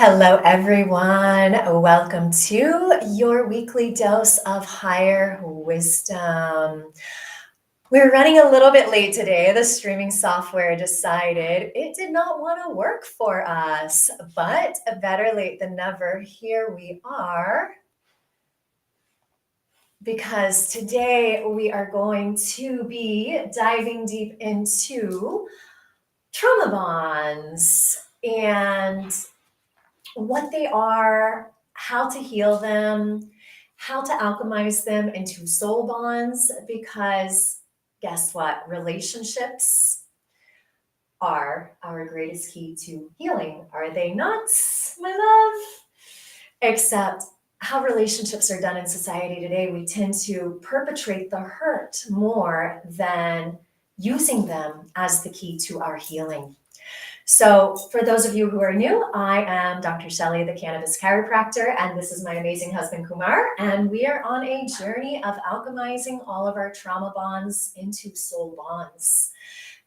Hello, everyone. Welcome to your weekly dose of higher wisdom. We're running a little bit late today. The streaming software decided it did not want to work for us, but better late than never. Here we are. Because today we are going to be diving deep into trauma bonds and what they are, how to heal them, how to alchemize them into soul bonds, because guess what? Relationships are our greatest key to healing. Are they not, my love? Except how relationships are done in society today, we tend to perpetrate the hurt more than using them as the key to our healing. So for those of you who are new, I am Dr. Shelley, the cannabis chiropractor, and this is my amazing husband, Kumar, and we are on a journey of alchemizing all of our trauma bonds into soul bonds.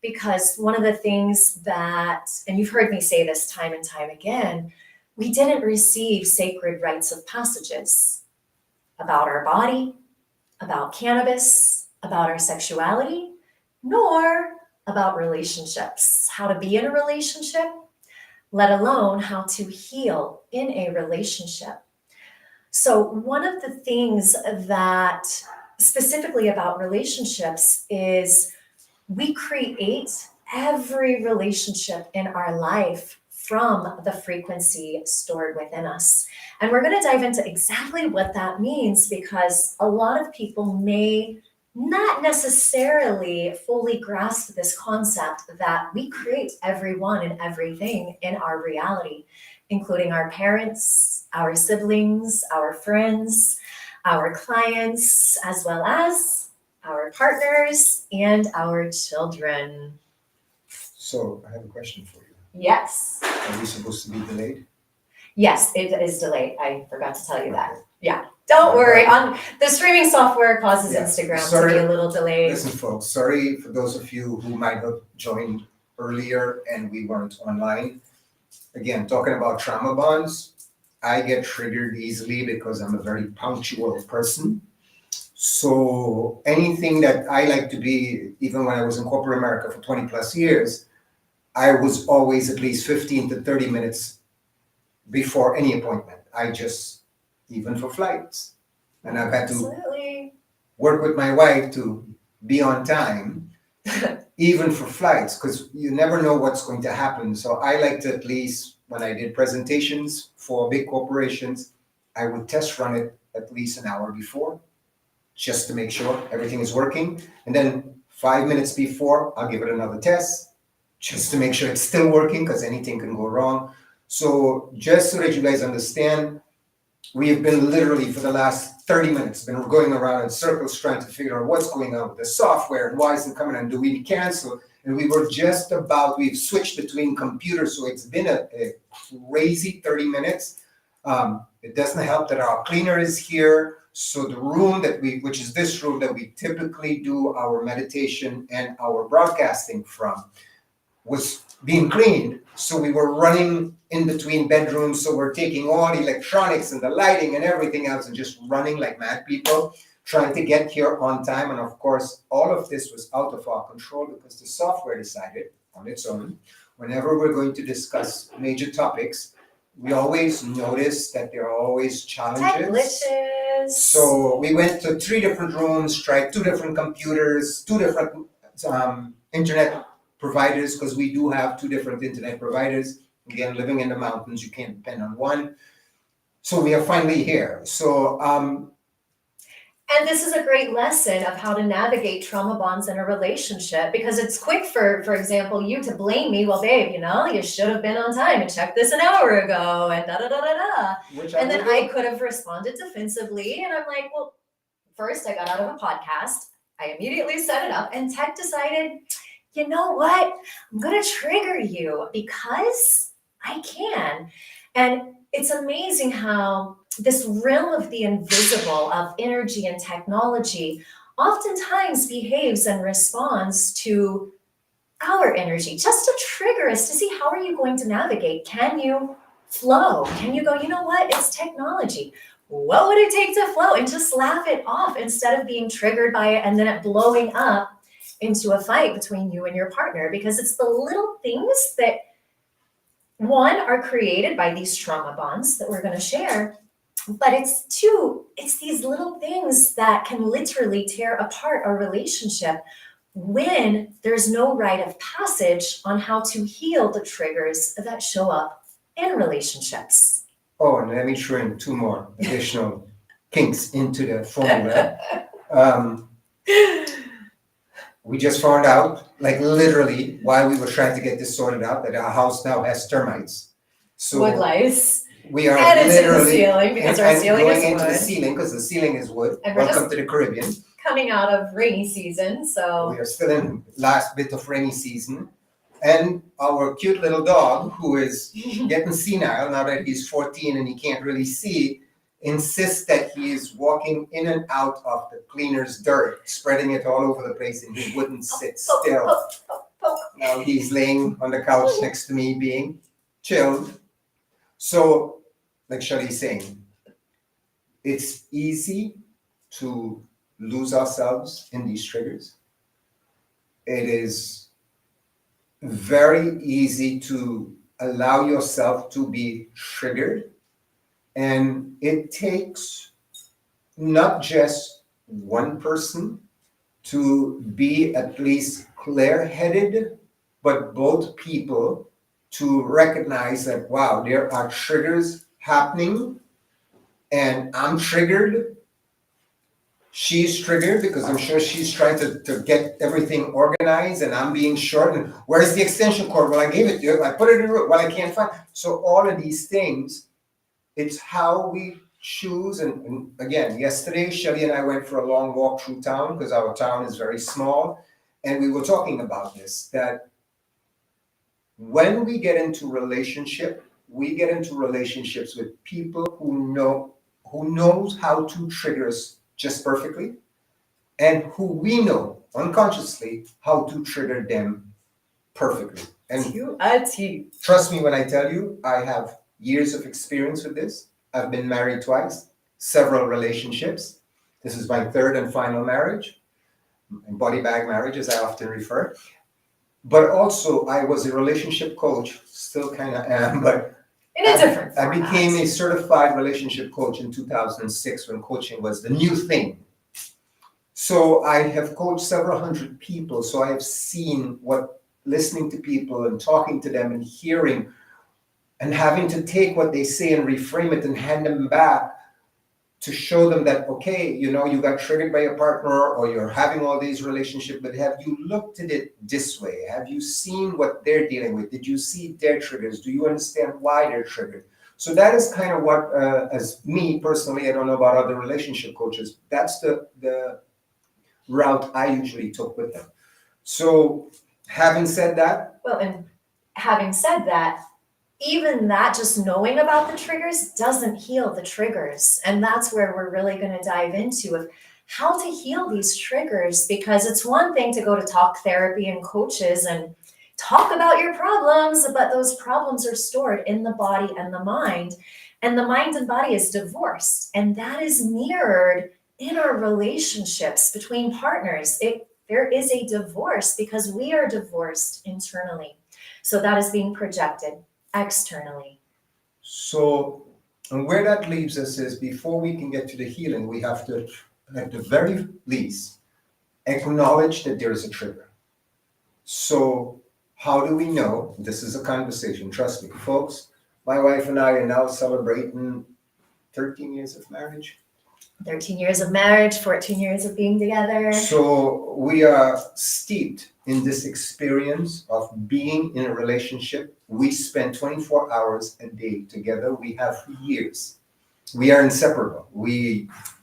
Because one of the things that, and you've heard me say this time and time again, we didn't receive sacred rites of passages about our body, about cannabis, about our sexuality, nor about relationships, how to be in a relationship, let alone how to heal in a relationship. So one of the things that specifically about relationships is we create every relationship in our life from the frequency stored within us. And we're going to dive into exactly what that means, because a lot of people may not necessarily fully grasp this concept that we create everyone and everything in our reality, including our parents, our siblings, our friends, our clients, as well as our partners and our children. So I have a question for you. Yes. Are we supposed to be delayed? Yes, it is delayed. I forgot to tell you that. Yeah. Don't worry. On the streaming software causes Instagram to be a little delayed. Listen, folks, sorry for those of you who might have joined earlier and we weren't online. Again, talking about trauma bonds, I get triggered easily because I'm a very punctual person. So anything that I like to be, even when I was in corporate America for 20 plus years, I was always at least 15 to 30 minutes before any appointment. Even for flights. And I've had to Absolutely. work with my wife to be on time, even for flights, because you never know what's going to happen. So I like to, at least when I did presentations for big corporations, I would test run it at least an hour before, just to make sure everything is working. And then 5 minutes before, I'll give it another test, just to make sure it's still working, because anything can go wrong. So just so that you guys understand, we have been literally for the last 30 minutes been going around in circles trying to figure out what's going on with the software and why isn't it coming and do we cancel? And we've switched between computers, so it's been a crazy 30 minutes. It doesn't help that our cleaner is here. So the room which is this room that we typically do our meditation and our broadcasting from, was being cleaned. So we were running in between bedrooms. So we're taking all the electronics and the lighting and everything else and just running like mad people, trying to get here on time. And of course, all of this was out of our control because the software decided on its own, whenever we're going to discuss major topics, we always notice that there are always challenges. Tech glitches. So we went to 3 different rooms, tried 2 different computers, 2 different internet providers, because we do have 2 different internet providers. Again, living in the mountains, you can't depend on one. So we are finally here. So and this is a great lesson of how to navigate trauma bonds in a relationship, because it's quick for example, you to blame me. Well, babe, you should have been on time and checked this an hour ago and da da da da da. And then I could have responded defensively, and I'm like, well, first I got out of a podcast, I immediately set it up, and tech decided, you know what? I'm going to trigger you because I can. And it's amazing how this realm of the invisible, of energy and technology, oftentimes behaves and responds to our energy, just to trigger us to see how are you going to navigate. Can you Flow. Can you go, you know what? It's technology. What would it take to flow? And just laugh it off instead of being triggered by it and then it blowing up into a fight between you and your partner, because it's the little things that, one, are created by these trauma bonds that we're going to share, but it's two, it's these little things that can literally tear apart a relationship when there's no rite of passage on how to heal the triggers that show up in relationships. Oh, and let me throw in two more additional kinks into the formula. Um, we just found out, like literally, while we were trying to get this sorted out, that our house now has termites. So Wood lice. we are And it's in the literally ceiling because our ceiling going is into the wood. ceiling because the ceiling is wood. And we're Welcome just to the Caribbean. coming out of rainy season, so We are still in last bit of rainy season. And our cute little dog, who is getting senile now that he's 14 and he can't really see, insists that he is walking in and out of the cleaner's dirt, spreading it all over the place, and he wouldn't sit still. Now he's laying on the couch next to me being chilled. So, like Shali's saying, it's easy to lose ourselves in these triggers. It is very easy to allow yourself to be triggered. And it takes not just one person to be at least clear-headed, but both people to recognize that, wow, there are triggers happening and I'm triggered. She's triggered because I'm sure she's trying to get everything organized and I'm being short. And where's the extension cord? Well, I gave it to you. I put it in the room. Well, I can't find. So all of these things, it's how we choose. And again, yesterday, Shelly and I went for a long walk through town because our town is very small. And we were talking about this, that when we get into relationship, we get into relationships with people who knows how to trigger us just perfectly, and who we know unconsciously how to trigger them perfectly. And to a T. trust me when I tell you, I have years of experience with this. I've been married twice, several relationships. This is my third and final marriage, body bag marriage, as I often refer. But also, I was a relationship coach, still kind of am, but In a different I format. became a certified relationship coach in 2006 when coaching was the new thing. So I have coached several hundred people. So I have seen what listening to people and talking to them and hearing and having to take what they say and reframe it and hand them back to show them that, okay, you know, you got triggered by your partner or you're having all these relationships, but have you looked at it this way? Have you seen what they're dealing with? Did you see their triggers? Do you understand why they're triggered? So that is kind of what, as me personally, I don't know about other relationship coaches, that's the route I usually took with them. So having said that, Well, and having said that, even that, just knowing about the triggers doesn't heal the triggers. And that's where we're really going to dive into of how to heal these triggers, because it's one thing to go to talk therapy and coaches and talk about your problems, but those problems are stored in the body and the mind. And the mind and body is divorced. And that is mirrored in our relationships between partners. There is a divorce because we are divorced internally. So that is being projected externally. so and where that leaves us is before we can get to the healing, we have to, at the very least, acknowledge that there is a trigger. So how do we know? This is a conversation, trust me, folks. My wife and I are now celebrating 13 years of marriage. 13 years of marriage, 14 years of being together. So we are steeped in this experience of being in a relationship. We spend 24 hours a day together. We have for years. We are inseparable.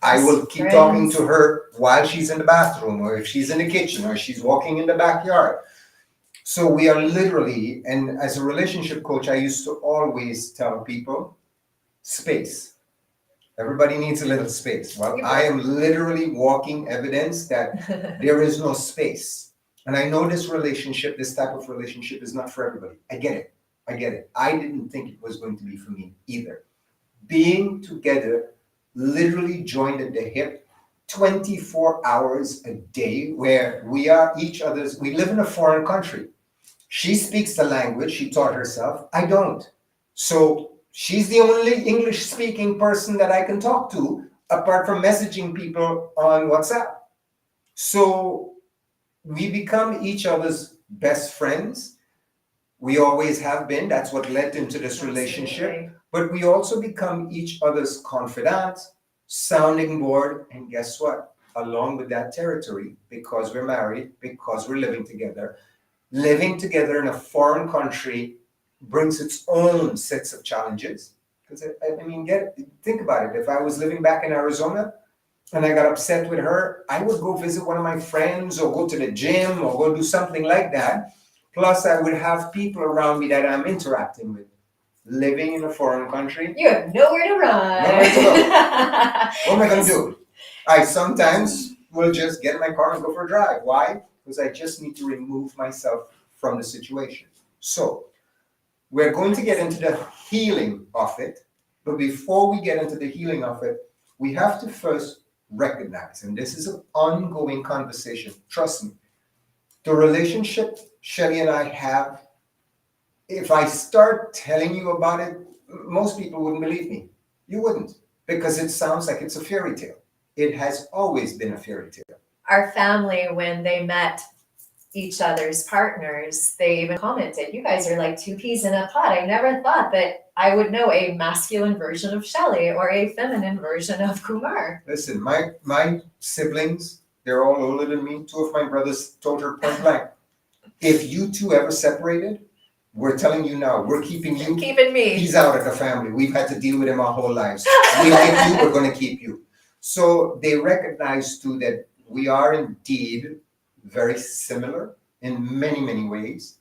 I will keep Friends. talking to her while she's in the bathroom, or if she's in the kitchen, or she's walking in the backyard. So we are literally, and as a relationship coach, I used to always tell people, space. Everybody needs a little space. Well, I am literally walking evidence that there is no space. And I know this relationship, this type of relationship is not for everybody. I get it. I get it. I didn't think it was going to be for me either. Being together, literally joined at the hip, 24 hours a day, where we are each other's, we live in a foreign country. She speaks the language, she taught herself. I don't. So she's the only English speaking person that I can talk to, apart from messaging people on WhatsApp. So we become each other's best friends. We always have been. That's what led into this relationship. Absolutely. But we also become each other's confidant, sounding board, and guess what? Along with that territory, because we're married, because we're living together in a foreign country brings its own sets of challenges. Because I mean, think about it. If I was living back in Arizona and I got upset with her, I would go visit one of my friends or go to the gym or go do something like that. Plus, I would have people around me that I'm interacting with. Living in a foreign country, You have nowhere to run. nowhere to go. What am I going to do? I sometimes will just get in my car and go for a drive. Why? Because I just need to remove myself from the situation. So, we're going to get into the healing of it. But before we get into the healing of it, we have to first recognize, and this is an ongoing conversation, trust me, the relationship Shelly and I have, if I start telling you about it, most people wouldn't believe me. You wouldn't, because it sounds like it's a fairy tale. It has always been a fairy tale. Our family, when they met each other's partners, they even commented, "You guys are like two peas in a pod. I never thought that I would know a masculine version of Shelley or a feminine version of Kumar." Listen, my siblings, they're all older than me. Two of my brothers told her point blank, if you two ever separated, we're telling you now, we're keeping you. Keeping me. He's out of the family. We've had to deal with him our whole lives. We like you, we're going to keep you. So they recognize too that we are indeed very similar in many, many ways,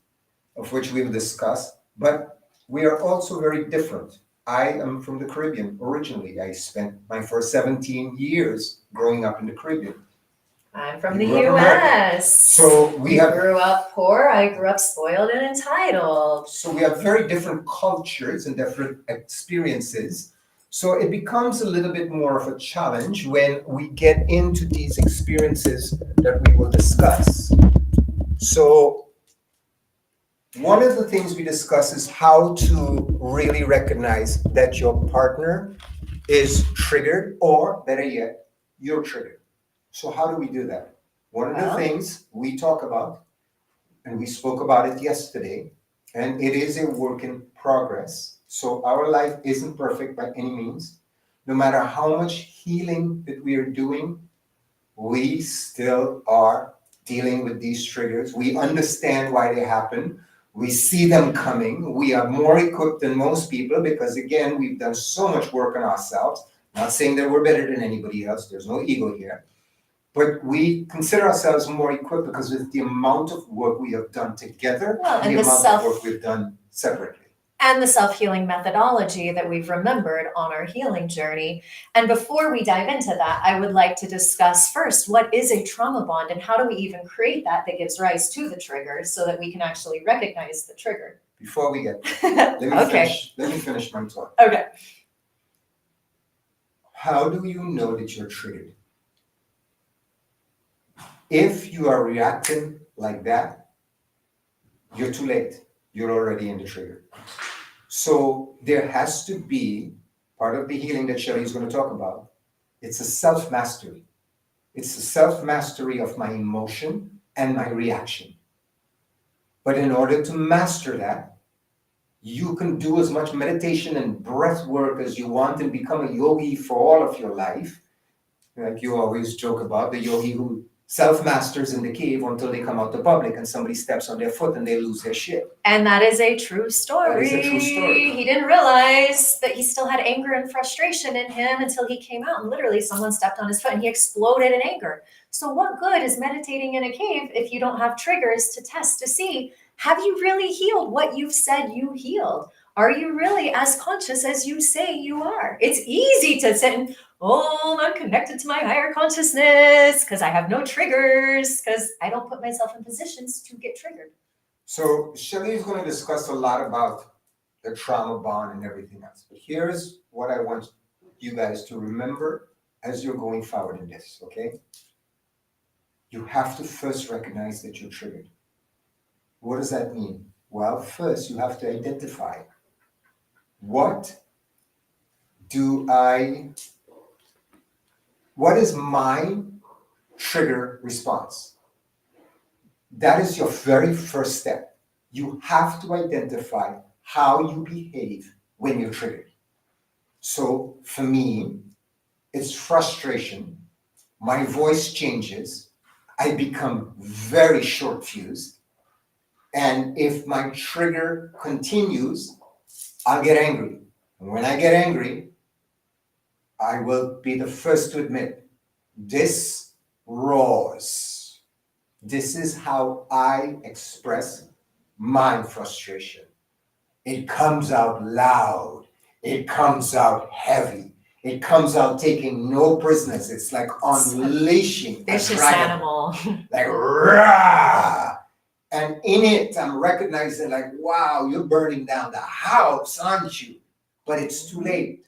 of which we've discussed, but we are also very different. I am from the Caribbean originally. I spent my first 17 years growing up in the Caribbean. I'm from You the grew up in America. US. So we You have grew up poor, I grew up spoiled and entitled. So we have very different cultures and different experiences. So it becomes a little bit more of a challenge when we get into these experiences that we will discuss. So one of the things we discuss is how to really recognize that your partner is triggered, or better yet, you're triggered. So how do we do that? One of the Well- things we talk about, and we spoke about it yesterday, and it is a work in progress. So our life isn't perfect by any means. No matter how much healing that we are doing, we still are dealing with these triggers. We understand why they happen. We see them coming. We are more equipped than most people because, again, we've done so much work on ourselves. Not saying that we're better than anybody else. There's no ego here. But we consider ourselves more equipped because of the amount of work we have done together, Well, and the the amount self- of work we've done separately. And the self-healing methodology that we've remembered on our healing journey. And before we dive into that, I would like to discuss first, what is a trauma bond and how do we even create that gives rise to the trigger so that we can actually recognize the trigger? Before we get there, Okay. let me finish my thought. Okay. How do you know that you're triggered? If you are reacting like that, you're too late. You're already in the trigger. So there has to be part of the healing that Shelly is going to talk about. It's a self-mastery. It's the self-mastery of my emotion and my reaction. But in order to master that, you can do as much meditation and breath work as you want and become a yogi for all of your life. Like you always joke about the yogi who self-masters in the cave until they come out to public and somebody steps on their foot and they lose their shit. And that is a true story. That is a true story. He didn't realize that he still had anger and frustration in him until he came out and literally someone stepped on his foot and he exploded in anger. So what good is meditating in a cave if you don't have triggers to test to see, have you really healed what you've said you healed? Are you really as conscious as you say you are? It's easy to sit and, I'm connected to my higher consciousness because I have no triggers, because I don't put myself in positions to get triggered. So Shelly is going to discuss a lot about the trauma bond and everything else. But here's what I want you guys to remember as you're going forward in this, okay? You have to first recognize that you're triggered. What does that mean? Well, first you have to identify what do I, what is my trigger response? That is your very first step. You have to identify how you behave when you're triggered. So for me, it's frustration. My voice changes. I become very short fused. And if my trigger continues, I'll get angry. And when I get angry, I will be the first to admit this roars. This is how I express my frustration. It comes out loud. It comes out heavy. It comes out taking no prisoners. It's like unleashing a Vicious dragon. animal. Like rah! And in it, I'm recognizing like, wow, you're burning down the house, aren't you? But it's too late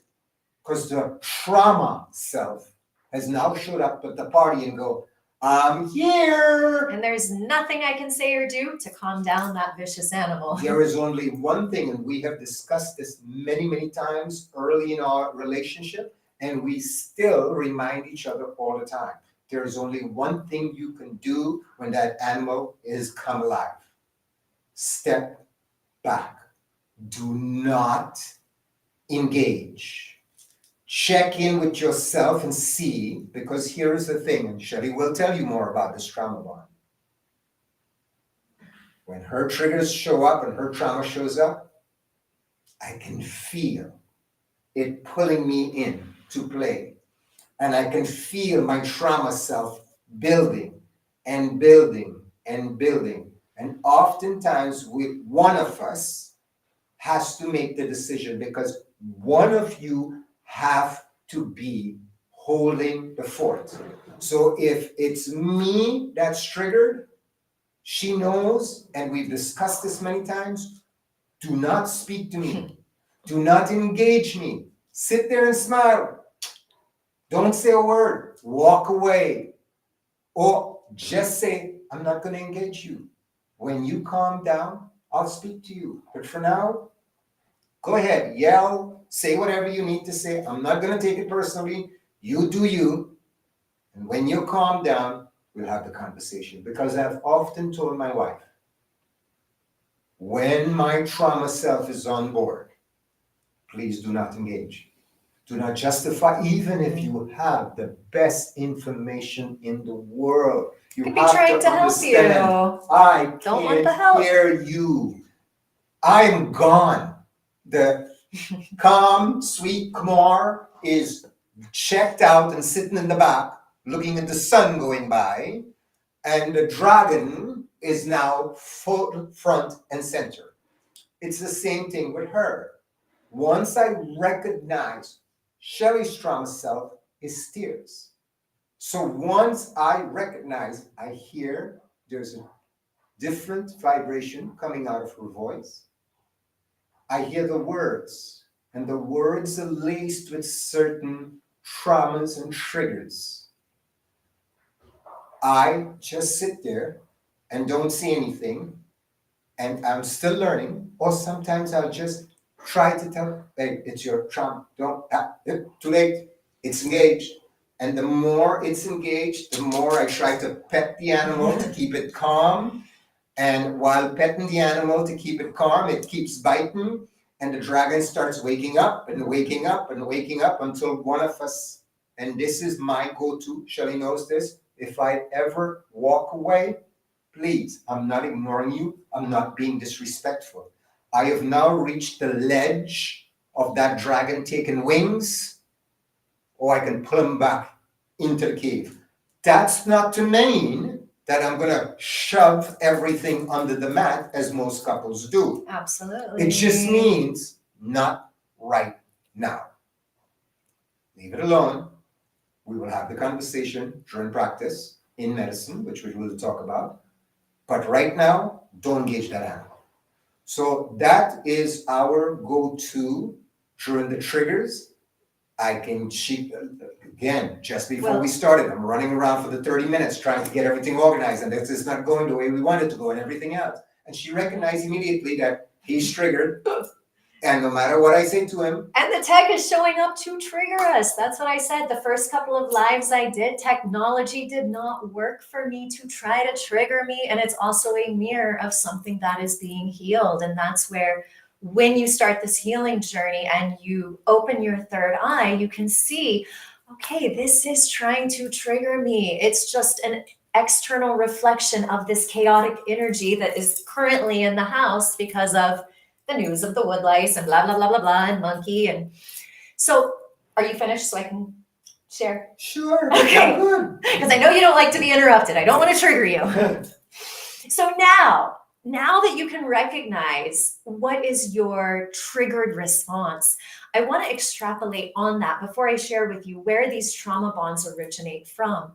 because the trauma self has now showed up at the party and go, I'm here. And there's nothing I can say or do to calm down that vicious animal. There is only one thing, and we have discussed this many, many times early in our relationship, and we still remind each other all the time. There is only one thing you can do when that animal is come alive. Step back. Do not engage. Check in with yourself and see, because here is the thing, and Shelley will tell you more about this trauma bond. When her triggers show up and her trauma shows up, I can feel it pulling me in to play. And I can feel my trauma self building and building and building. And oftentimes, one of us has to make the decision because one of you have to be holding the fort. So if it's me that's triggered, she knows, and we've discussed this many times, do not speak to me. Do not engage me. Sit there and smile. Don't say a word. Walk away. Or just say, I'm not going to engage you. When you calm down, I'll speak to you. But for now, go ahead, yell, say whatever you need to say. I'm not going to take it personally. You do you. And when you calm down, we'll have the conversation. Because I've often told my wife, when my trauma self is on board, please do not engage. Do not justify, even if you have the best information in the world. You Could be have trying to to help understand, you. I Don't want the can't help. hear you. I'm gone. The calm, sweet Kumar is checked out and sitting in the back, looking at the sun going by, and the dragon is now full front and center. It's the same thing with her. Once I recognize Shelley's trauma self is tears. So once I recognize, I hear there's a different vibration coming out of her voice. I hear the words, and the words are laced with certain traumas and triggers. I just sit there and don't say anything, and I'm still learning, or sometimes I'll just try to tell, hey, it's your trauma, don't, too late, it's engaged. And the more it's engaged, the more I try to pet the animal to keep it calm. And while petting the animal to keep it calm, it keeps biting, and the dragon starts waking up and waking up and waking up until one of us, and this is my go-to, Shelley knows this, if I ever walk away, please, I'm not ignoring you, I'm not being disrespectful. I have now reached the ledge of that dragon taking wings, or I can pull him back into the cave. That's not to mean that I'm gonna shove everything under the mat as most couples do. Absolutely. It just means not right now. Leave it alone. We will have the conversation during practice in medicine, which we will talk about. But right now, don't engage that animal. So that is our go-to during the triggers. I can cheat again, just before we started, I'm running around for the 30 minutes trying to get everything organized, and this is not going the way we want it to go and everything else. And she recognized immediately that he's triggered, and no matter what I say to him. And the tech is showing up to trigger us. That's what I said. The first couple of lives I did, technology did not work for me to try to trigger me. And it's also a mirror of something that is being healed. And that's where, when you start this healing journey and you open your third eye, you can see, okay, this is trying to trigger me. It's just an external reflection of this chaotic energy that is currently in the house because of the news of the wood lice and blah, blah, blah, blah, blah, and monkey. And so, are you finished so I can share? Sure. Okay. Good. Because I know you don't like to be interrupted. I don't want to trigger you. So now that you can recognize what is your triggered response, I want to extrapolate on that before I share with you where these trauma bonds originate from.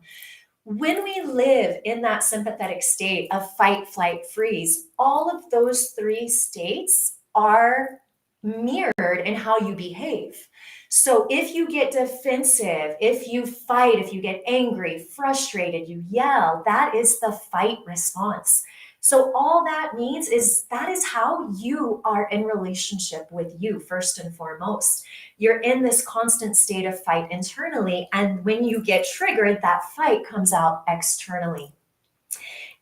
When we live in that sympathetic state of fight, flight, freeze, all of those three states are mirrored in how you behave. So if you get defensive, if you fight, if you get angry, frustrated, you yell, that is the fight response. So all that means is that is how you are in relationship with you, first and foremost. You're in this constant state of fight internally, and when you get triggered, that fight comes out externally.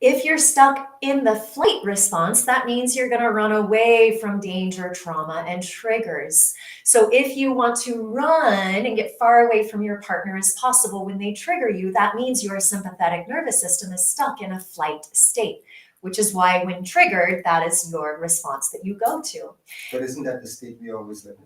If you're stuck in the flight response, that means you're going to run away from danger, trauma, and triggers. So if you want to run and get far away from your partner as possible when they trigger you, that means your sympathetic nervous system is stuck in a flight state, which is why when triggered, that is your response that you go to. But isn't that the state we always live in?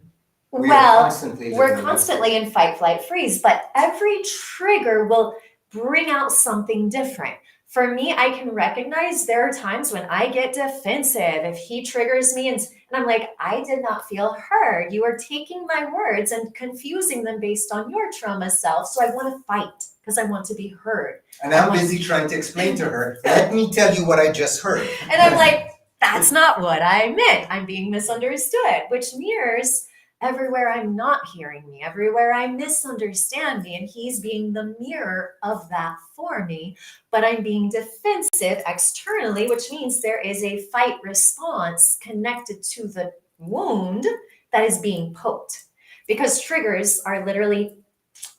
We're constantly in fight, flight, freeze, but every trigger will bring out something different. For me, I can recognize there are times when I get defensive. If he triggers me and I'm like, I did not feel heard. You are taking my words and confusing them based on your trauma self. So I want to fight because I want to be heard. And I'm busy trying to explain to her, let me tell you what I just heard. And I'm like, that's not what I meant. I'm being misunderstood, which mirrors everywhere I'm not hearing me, everywhere I misunderstand me, and he's being the mirror of that for me, but I'm being defensive externally, which means there is a fight response connected to the wound that is being poked, because triggers are literally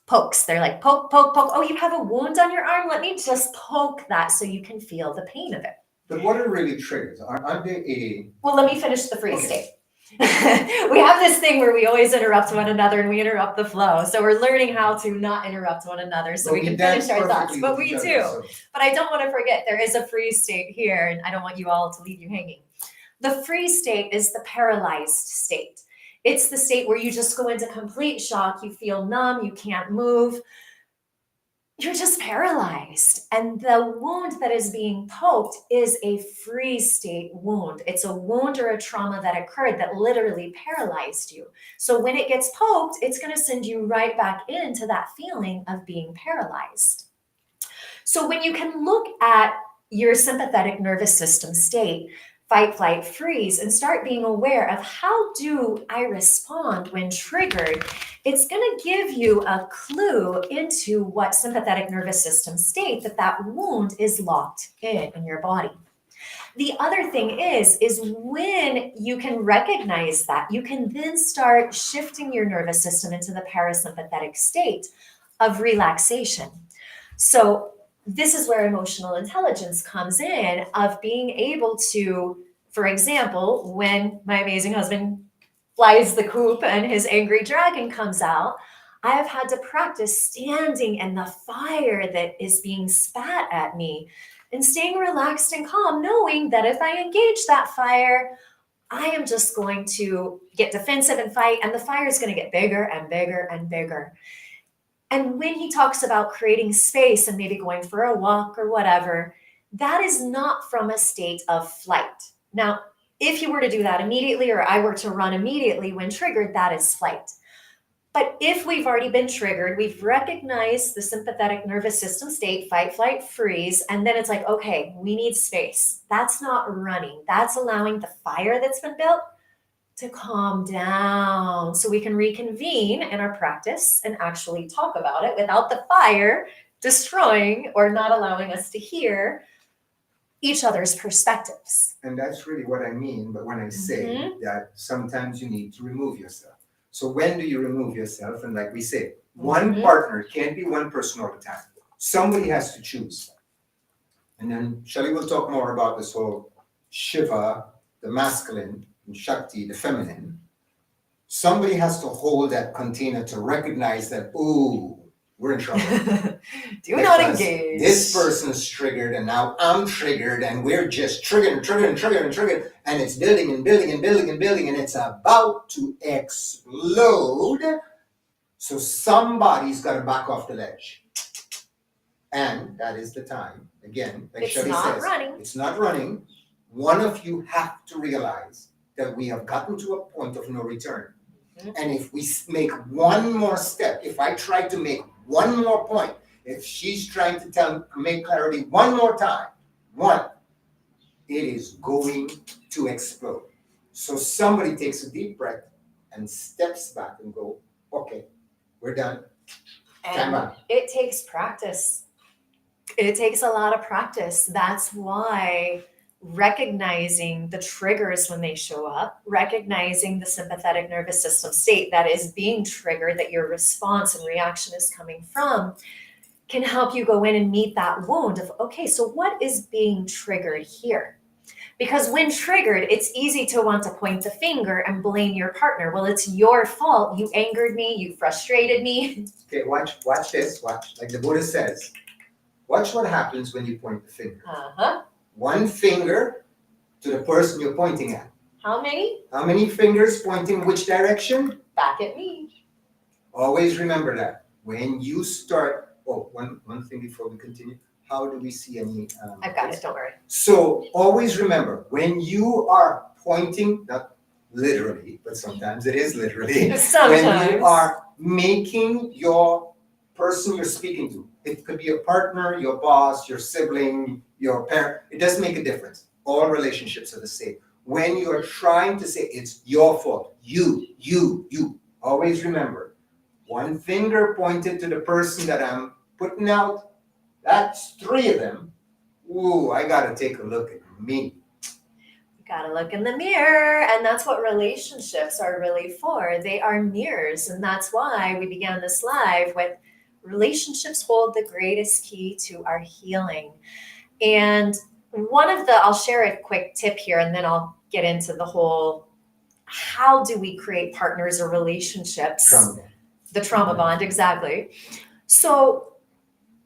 pokes. They're like poke, poke, poke. Oh, you have a wound on your arm? Let me just poke that so you can feel the pain of it. But what are really triggers? Aren't they a... Well, let me finish the freeze state. We have this thing where we always interrupt one another and we interrupt the flow. So we're learning how to not interrupt one another so we can finish our thoughts. But we do. But I don't want to forget there is a freeze state here, and I don't want you all to leave you hanging. The freeze state is the paralyzed state. It's the state where you just go into complete shock. You feel numb. You can't move. You're just paralyzed. And the wound that is being poked is a freeze state wound. It's a wound or a trauma that occurred that literally paralyzed you. So when it gets poked, it's going to send you right back into that feeling of being paralyzed. So when you can look at your sympathetic nervous system state, fight, flight, freeze, and start being aware of how do I respond when triggered, it's going to give you a clue into what sympathetic nervous system state that wound is locked in your body. The other thing is when you can recognize that, you can then start shifting your nervous system into the parasympathetic state of relaxation. So this is where emotional intelligence comes in, of being able to, for example, when my amazing husband flies the coop and his angry dragon comes out, I have had to practice standing in the fire that is being spat at me and staying relaxed and calm, knowing that if I engage that fire, I am just going to get defensive and fight, and the fire is going to get bigger and bigger and bigger. And when he talks about creating space and maybe going for a walk or whatever, that is not from a state of flight. Now, if you were to do that immediately, or I were to run immediately when triggered, that is flight. But if we've already been triggered, we've recognized the sympathetic nervous system state, fight, flight, freeze, and then it's like, okay, we need space. That's not running. That's allowing the fire that's been built to calm down so we can reconvene in our practice and actually talk about it without the fire destroying or not allowing us to hear each other's perspectives. And that's really what I mean, but when I say that sometimes you need to remove yourself. So when do you remove yourself? And like we say, one partner can't be one person all the time. Somebody has to choose. And then Shelley will talk more about this whole Shiva, the masculine, and Shakti, the feminine. Somebody has to hold that container to recognize that, ooh, we're in trouble. Do not Because engage. This person's triggered, and now I'm triggered, and we're just triggered, and it's building and building and building and building, and it's about to explode. So somebody's got to back off the ledge. And that is the time. Again, like It's Shelley not says, running. it's not running. One of you have to realize that we have gotten to a point of no return. And if we make one more step, if I try to make one more point, if she's trying to make clarity one more time, it is going to explode. So somebody takes a deep breath and steps back and go, okay, we're done. Time And out. it takes practice. It takes a lot of practice. That's why recognizing the triggers when they show up, recognizing the sympathetic nervous system state that is being triggered, that your response and reaction is coming from, can help you go in and meet that wound of, okay, so what is being triggered here? Because when triggered, it's easy to want to point the finger and blame your partner. Well, it's your fault. You angered me. You frustrated me. Okay, watch this. Watch. Like the Buddha says, watch what happens when you point the finger. One finger to the person you're pointing at. How many? How many fingers pointing which direction? Back at me. Always remember that. When you start, one thing before we continue, how do we see any? I've got it, don't worry. So always remember, when you are pointing, not literally, but sometimes it is literally, Sometimes. when you are making your person you're speaking to, it could be your partner, your boss, your sibling, your parent, it doesn't make a difference. All relationships are the same. When you're trying to say it's your fault, you, always remember, one finger pointed to the person that I'm putting out, that's three of them. Ooh, I gotta take a look at me. You gotta look in the mirror, and that's what relationships are really for. They are mirrors, and that's why we began this live with relationships hold the greatest key to our healing. And I'll share a quick tip here, and then I'll get into the whole, how do we create partners or relationships? The trauma bond, exactly. So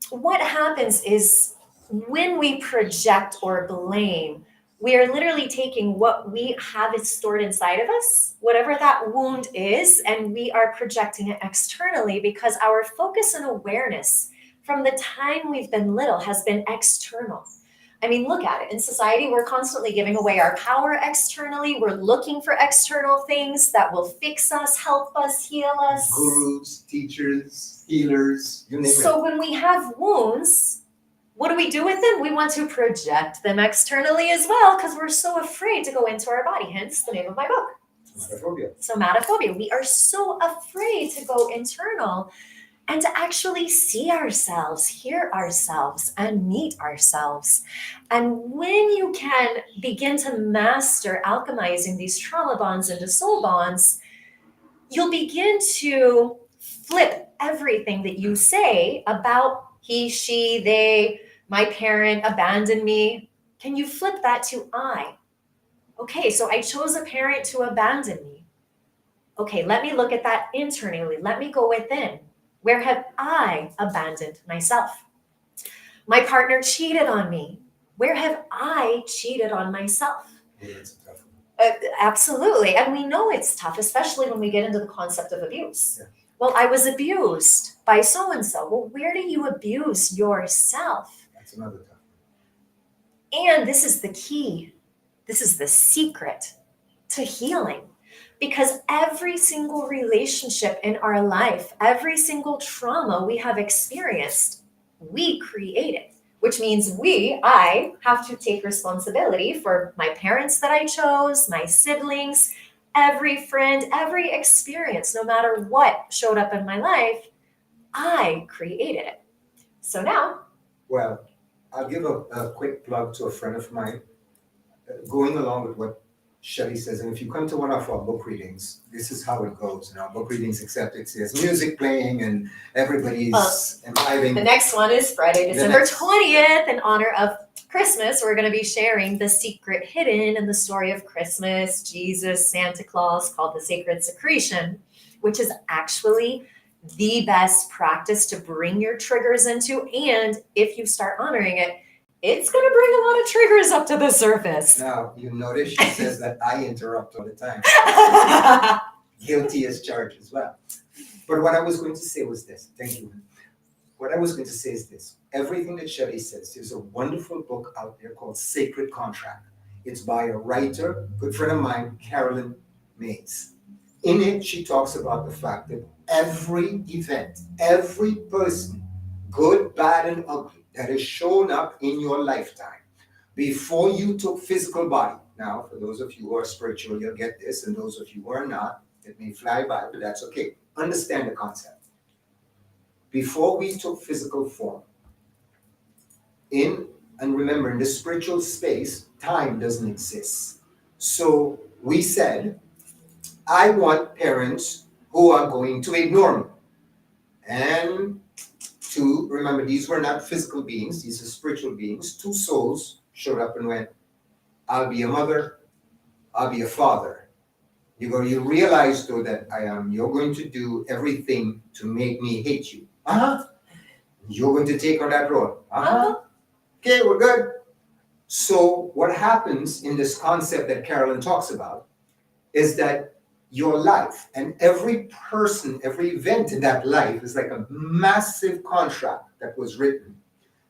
what happens is when we project or blame, we are literally taking what we have stored inside of us, whatever that wound is, and we are projecting it externally because our focus and awareness from the time we've been little has been external. I mean, look at it. In society, we're constantly giving away our power externally. We're looking for external things that will fix us, help us, heal us. Gurus, teachers, healers, you name it. So when we have wounds, what do we do with them? We want to project them externally as well because we're so afraid to go into our body, hence the name of my book. Somatophobia. We are so afraid to go internal and to actually see ourselves, hear ourselves, and meet ourselves. And when you can begin to master alchemizing these trauma bonds into soul bonds, you'll begin to flip everything that you say about he, she, they, my parent abandoned me. Can you flip that to I? Okay, so I chose a parent to abandon me. Okay, let me look at that internally. Let me go within. Where have I abandoned myself? My partner cheated on me. Where have I cheated on myself? Absolutely. And we know it's tough, especially when we get into the concept of abuse. Yeah. Well, I was abused by so-and-so. Well, where do you abuse yourself? That's another tough one. And this is the key. This is the secret to healing. Because every single relationship in our life, every single trauma we have experienced, we created. Which means I have to take responsibility for my parents that I chose, my siblings, every friend, every experience, no matter what showed up in my life, I created it. So now, Well, I'll give a quick plug to a friend of mine, going along with what Shelley says. And if you come to one of our book readings, this is how it goes. In our book readings, except there's music playing and everybody's imbibing. the next one is Friday, December 20th, in honor of Christmas. We're going to be sharing The Secret Hidden and the story of Christmas, Jesus, Santa Claus, called the Sacred Secretion, which is actually the best practice to bring your triggers into. And if you start honoring it, it's going to bring a lot of triggers up to the surface. Now, you notice she says that I interrupt all the time. Guilty as charged as well. But what I was going to say was this. Thank you. What I was going to say is this. Everything that Shelley says, there's a wonderful book out there called Sacred Contract. It's by a writer, good friend of mine, Carolyn Mays. In it, she talks about the fact that every event, every person, good, bad, and ugly, that has shown up in your lifetime before you took physical body. Now, for those of you who are spiritual, you'll get this, and those of you who are not, it may fly by, but that's okay. Understand the concept. Before we took physical form, and remember, in the spiritual space, time doesn't exist. So we said, I want parents who are going to ignore me. And two, remember, these were not physical beings, these are spiritual beings. Two souls showed up and went, I'll be a mother, I'll be a father. You realize though that you're going to do everything to make me hate you. You're going to take on that role. Okay, we're good. So what happens in this concept that Carolyn talks about is that your life and every person, every event in that life is like a massive contract that was written.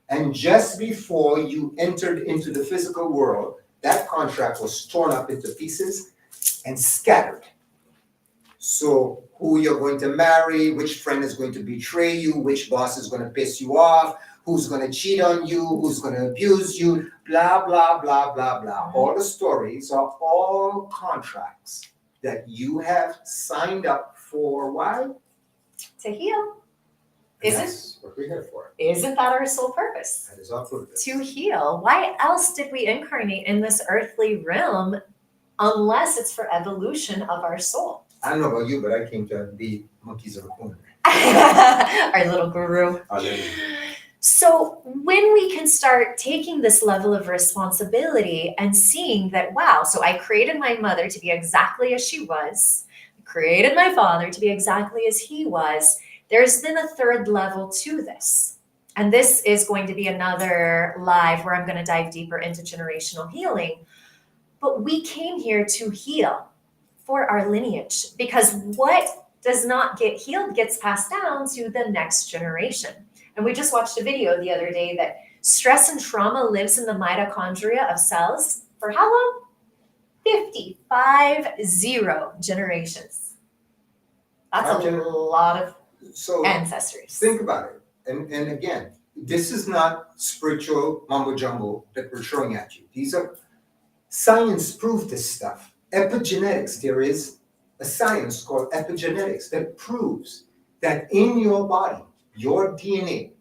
And just before you entered into the physical world, that contract was torn up into pieces and scattered. So who you're going to marry, which friend is going to betray you, which boss is going to piss you off, who's going to cheat on you, who's going to abuse you, blah, blah, blah, blah, blah. All the stories are all contracts that you have signed up for. Why? To heal. That's what we're here for. Isn't that our sole purpose? That is our purpose. To heal. Why else did we incarnate in this earthly realm unless it's for evolution of our soul? I don't know about you, but I came to be monkeys of a corner. Our little guru. Our little. So when we can start taking this level of responsibility and seeing that, wow, so I created my mother to be exactly as she was, created my father to be exactly as he was, there's then a third level to this. And this is going to be another live where I'm going to dive deeper into generational healing. But we came here to heal for our lineage, because what does not get healed gets passed down to the next generation. And we just watched a video the other day that stress and trauma lives in the mitochondria of cells for how long? 50 generations. That's a lot of ancestors. Think about it. And again, this is not spiritual mumbo jumbo that we're throwing at you. These are science proof this stuff. Epigenetics, there is a science called epigenetics that proves that in your body, your DNA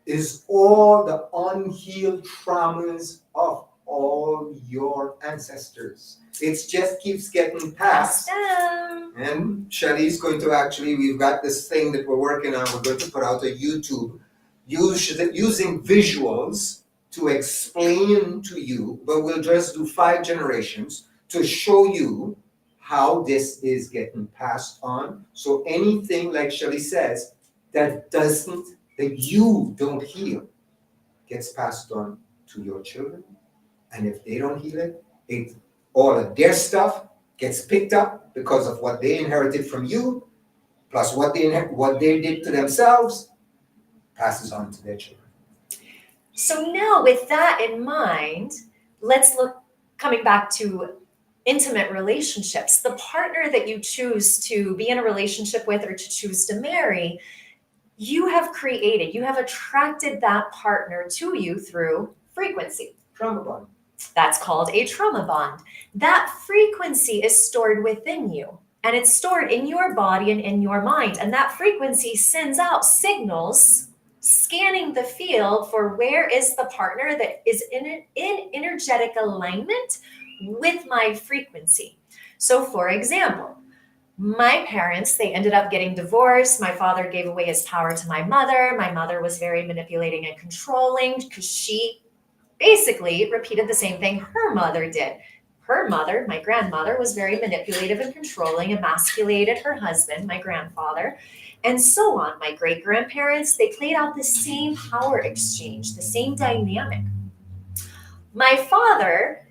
is all the unhealed traumas of all your ancestors. It just keeps getting passed. And Shelley's going to we've got this thing that we're working on. We're going to put out a YouTube using visuals to explain to you, but we'll just do 5 generations to show you how this is getting passed on. So anything, like Shelley says, that you don't heal gets passed on to your children. And if they don't heal it, all of their stuff gets picked up because of what they inherited from you, plus what they did to themselves, passes on to their children. So now with that in mind, let's look, coming back to intimate relationships. The partner that you choose to be in a relationship with or to choose to marry, you have attracted that partner to you through frequency. Trauma bond. That's called a trauma bond. That frequency is stored within you, and it's stored in your body and in your mind. And that frequency sends out signals scanning the field for where is the partner that is in energetic alignment with my frequency. So for example, my parents, they ended up getting divorced. My father gave away his power to my mother. My mother was very manipulating and controlling because she basically repeated the same thing her mother did. Her mother, my grandmother, was very manipulative and controlling, emasculated her husband, my grandfather, and so on. My great grandparents, they played out the same power exchange, the same dynamic. My father,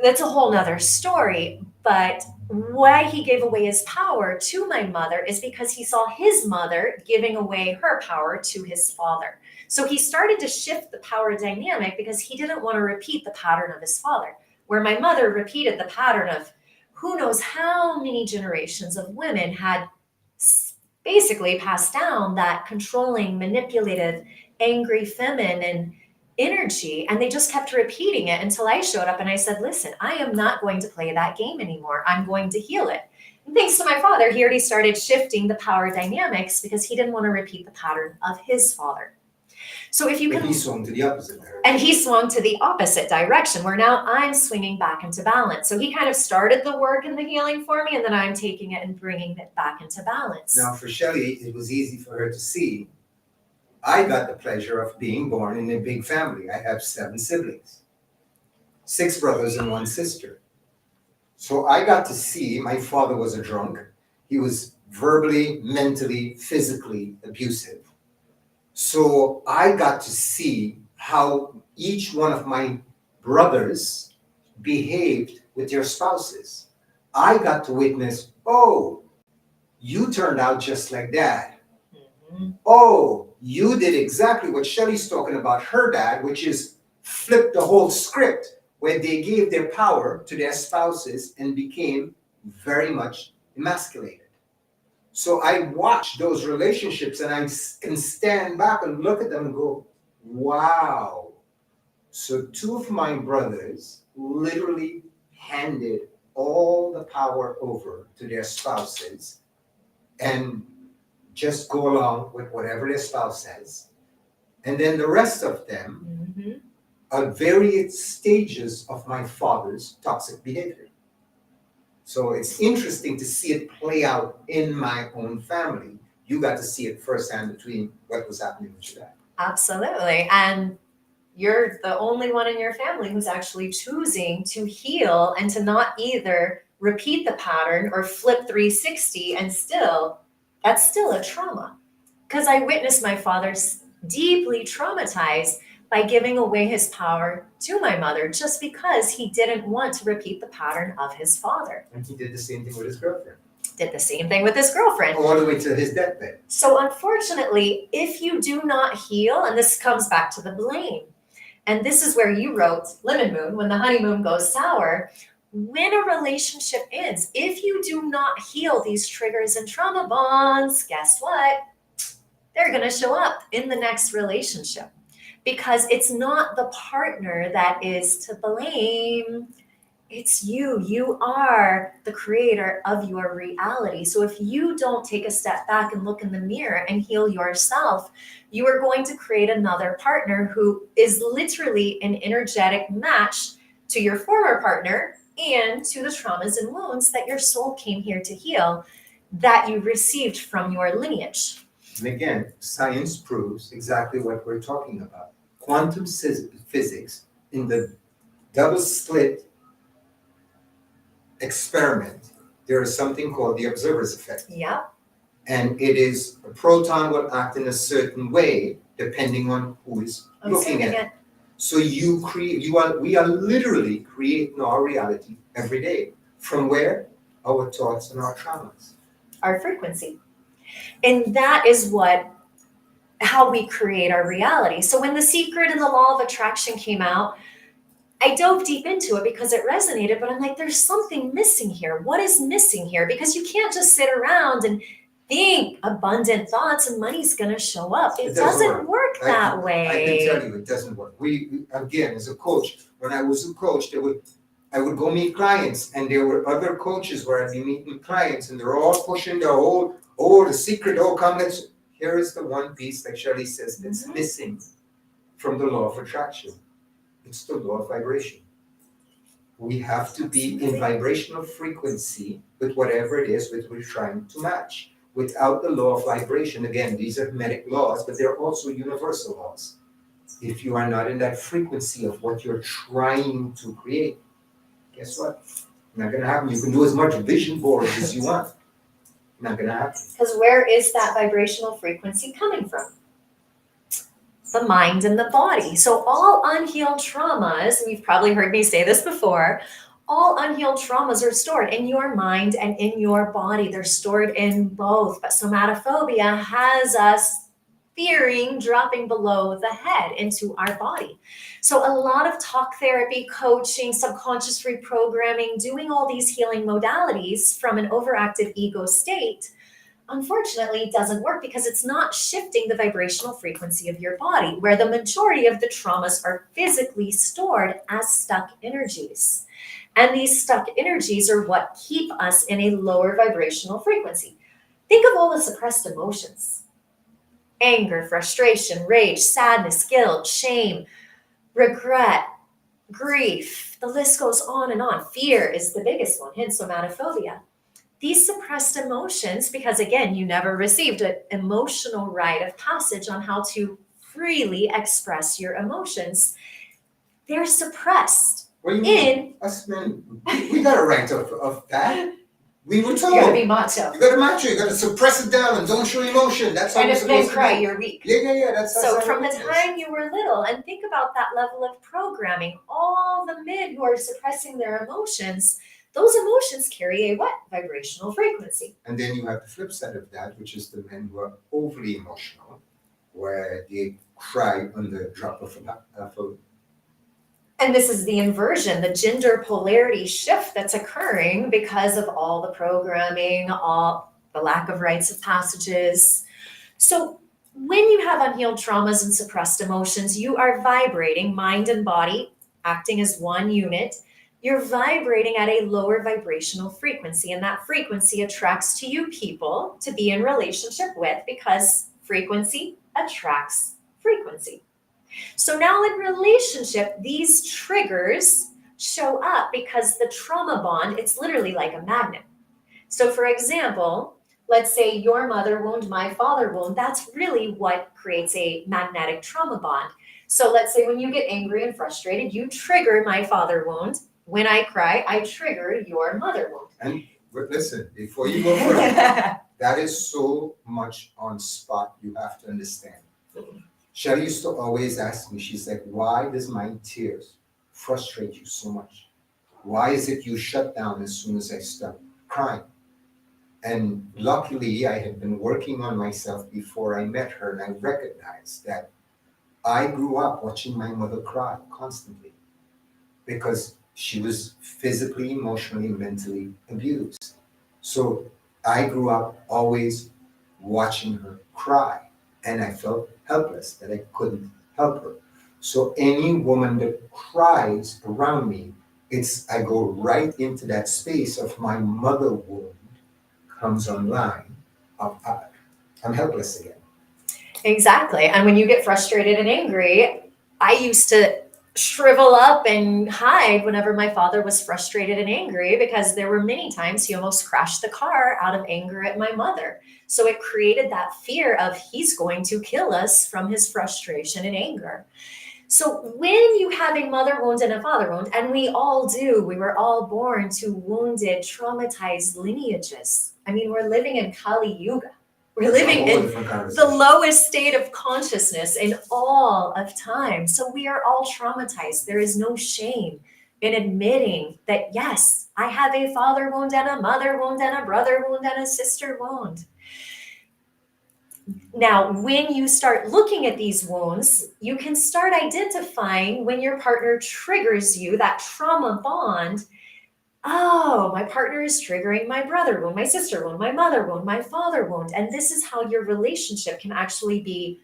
that's a whole nother story, but why he gave away his power to my mother is because he saw his mother giving away her power to his father. So he started to shift the power dynamic because he didn't want to repeat the pattern of his father, where my mother repeated the pattern of who knows how many generations of women had basically passed down that controlling, manipulative, angry, feminine energy, and they just kept repeating it until I showed up and I said, listen, I am not going to play that game anymore. I'm going to heal it. And thanks to my father, he already started shifting the power dynamics because he didn't want to repeat the pattern of his father. So if you can, he swung to the opposite direction. And he swung to the opposite direction, where now I'm swinging back into balance. So he kind of started the work and the healing for me, and then I'm taking it and bringing it back into balance. Now for Shelley, it was easy for her to see. I got the pleasure of being born in a big family. I have 7 siblings, 6 brothers and 1 sister. So I got to see my father was a drunk. He was verbally, mentally, physically abusive. So I got to see how each one of my brothers behaved with their spouses. I got to witness, oh, you turned out just like dad. Mhm. Oh, you did exactly what Shelley's talking about her dad, which is flip the whole script where they gave their power to their spouses and became very much emasculated. So I watch those relationships and I can stand back and look at them and go, wow. So 2 of my brothers literally handed all the power over to their spouses and just go along with whatever their spouse says. And then the rest of them are various stages of my father's toxic behavior. So it's interesting to see it play out in my own family. You got to see it firsthand between what was happening with your dad. Absolutely. And you're the only one in your family who's actually choosing to heal and to not either repeat the pattern or flip 360, and that's still a trauma. Because I witnessed my father deeply traumatized by giving away his power to my mother just because he didn't want to repeat the pattern of his father. And he did the same thing with his girlfriend. All the way to his deathbed. So unfortunately, if you do not heal, and this comes back to the blame, and this is where you wrote Lemon Moon, when the honeymoon goes sour, when a relationship ends, if you do not heal these triggers and trauma bonds, guess what? They're going to show up in the next relationship, because it's not the partner that is to blame. It's you. You are the creator of your reality. So if you don't take a step back and look in the mirror and heal yourself, you are going to create another partner who is literally an energetic match to your former partner and to the traumas and wounds that your soul came here to heal, that you received from your lineage. And again, science proves exactly what we're talking about. Quantum physics in the double slit experiment, there is something called the observer's effect. Yep. And it is a proton will act in a certain way depending on who is looking at it. So we are literally creating our reality every day. From where? Our thoughts and our traumas. Our frequency. And that is how we create our reality. So when The Secret and the Law of Attraction came out, I dove deep into it because it resonated, but I'm like, there's something missing here. What is missing here? Because you can't just sit around and think abundant thoughts and money's going to show up. It doesn't work that way. I can tell you it doesn't work. Again, as a coach, when I was a coach, I would go meet clients, and there were other coaches where I'd be meeting clients, and they're all pushing the the secret, come, here is the one piece, like Shelley says, that's missing from the law of attraction. It's the law of vibration. We have to be in vibrational frequency with whatever it is that we're trying to match. Without the law of vibration, again, these are hermetic laws, but they're also universal laws. If you are not in that frequency of what you're trying to create, guess what? Not going to happen. You can do as much vision boards as you want. Not going to happen. Because where is that vibrational frequency coming from? The mind and the body. So all unhealed traumas, and you've probably heard me say this before, all unhealed traumas are stored in your mind and in your body. They're stored in both. But somatophobia has us fearing dropping below the head into our body. So a lot of talk therapy, coaching, subconscious reprogramming, doing all these healing modalities from an overactive ego state, unfortunately, doesn't work because it's not shifting the vibrational frequency of your body, where the majority of the traumas are physically stored as stuck energies. And these stuck energies are what keep us in a lower vibrational frequency. Think of all the suppressed emotions: anger, frustration, rage, sadness, guilt, shame, regret, grief. The list goes on and on. Fear is the biggest one, hence somatophobia. These suppressed emotions, because again, you never received an emotional rite of passage on how to freely express your emotions, they're suppressed. What do you mean? Us men, we got a right of that. We were told. You gotta be macho. You gotta macho. You gotta suppress it down and don't show emotion. That's how and you're if they supposed cry, to be. you're weak. Yeah. That's so from the time you were little, and think about that level of programming. All the men who are suppressing their emotions, those emotions carry a what? Vibrational frequency. And then you have the flip side of that, which is the men who are overly emotional, where they cry on the drop of a And this is the inversion, the gender polarity shift that's occurring because of all the programming, all the lack of rites of passages. So when you have unhealed traumas and suppressed emotions, you are vibrating, mind and body acting as one unit. You're vibrating at a lower vibrational frequency, and that frequency attracts to you people to be in relationship with, because frequency attracts frequency. So now in relationship, these triggers show up because the trauma bond, it's literally like a magnet. So for example, let's say your mother wound, my father wound, that's really what creates a magnetic trauma bond. So let's say when you get angry and frustrated, you trigger my father wound. When I cry, I trigger your mother wound. And listen, before you go further, that is so much on spot, you have to understand. Shelly used to always ask me, she's like, why does my tears frustrate you so much? Why is it you shut down as soon as I start crying? And luckily, I had been working on myself before I met her, and I recognized that I grew up watching my mother cry constantly because she was physically, emotionally, mentally abused. So I grew up always watching her cry, and I felt helpless that I couldn't help her. So any woman that cries around me, I go right into that space of my mother wound comes online. I'm helpless again. Exactly. And when you get frustrated and angry, I used to shrivel up and hide whenever my father was frustrated and angry, because there were many times he almost crashed the car out of anger at my mother. So it created that fear of he's going to kill us from his frustration and anger. So when you have a mother wound and a father wound, and we all do, we were all born to wounded, traumatized lineages. I mean, we're living in Kali Yuga. We're living in the lowest state of consciousness in all of time. So we are all traumatized. There is no shame in admitting that, yes, I have a father wound and a mother wound and a brother wound and a sister wound. Now, when you start looking at these wounds, you can start identifying when your partner triggers you, that trauma bond. Oh, my partner is triggering my brother wound, my sister wound, my mother wound, my father wound. And this is how your relationship can actually be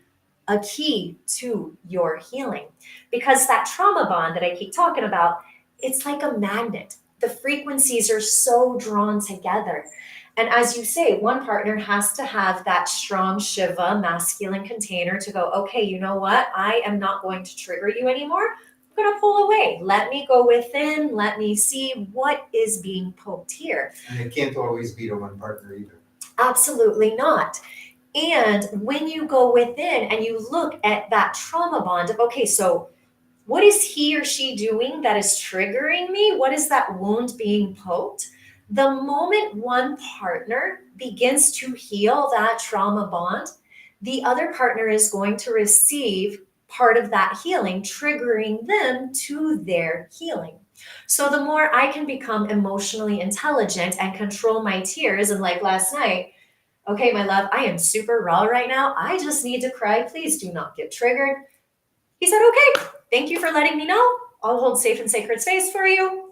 a key to your healing. Because that trauma bond that I keep talking about, it's like a magnet. The frequencies are so drawn together. And as you say, one partner has to have that strong Shiva masculine container to go, okay, you know what? I am not going to trigger you anymore. I'm going to pull away. Let me go within. Let me see what is being poked here. And it can't always be the one partner either. Absolutely not. And when you go within and you look at that trauma bond of, okay, so what is he or she doing that is triggering me? What is that wound being poked? The moment one partner begins to heal that trauma bond, the other partner is going to receive part of that healing, triggering them to their healing. So the more I can become emotionally intelligent and control my tears, and like last night, okay, my love, I am super raw right now. I just need to cry. Please do not get triggered. He said, okay, thank you for letting me know. I'll hold safe and sacred space for you.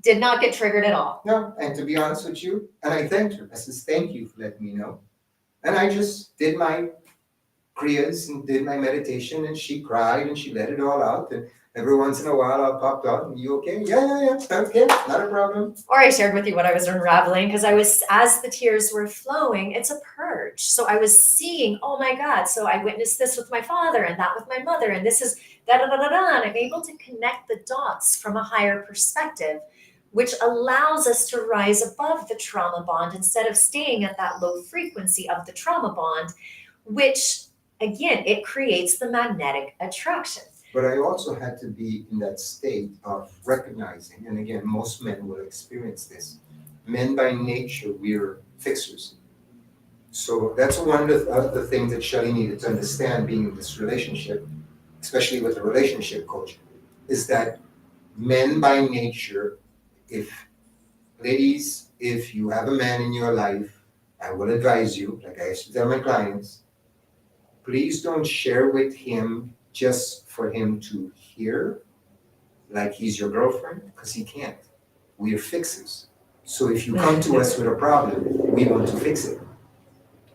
Did not get triggered at all. No, and to be honest with you, and I thanked her. I says, thank you for letting me know. And I just did my kriyas and did my meditation, and she cried and she let it all out. And every once in a while I'll pop out, and you okay? Yeah, okay, not a problem. Or I shared with you what I was unraveling because I was, as the tears were flowing, it's a purge. So I was seeing, oh my God, so I witnessed this with my father and that with my mother, and this is da da da da da. And I'm able to connect the dots from a higher perspective, which allows us to rise above the trauma bond instead of staying at that low frequency of the trauma bond, which again, it creates the magnetic attraction. But I also had to be in that state of recognizing, and again, most men will experience this. Men by nature, we're fixers. So that's one of the things that Shelley needed to understand being in this relationship, especially with a relationship coach, is that men by nature, if ladies, if you have a man in your life, I will advise you, like I used to tell my clients, please don't share with him just for him to hear, like he's your girlfriend, because he can't. We are fixers. So if you come to us with a problem, we want to fix it.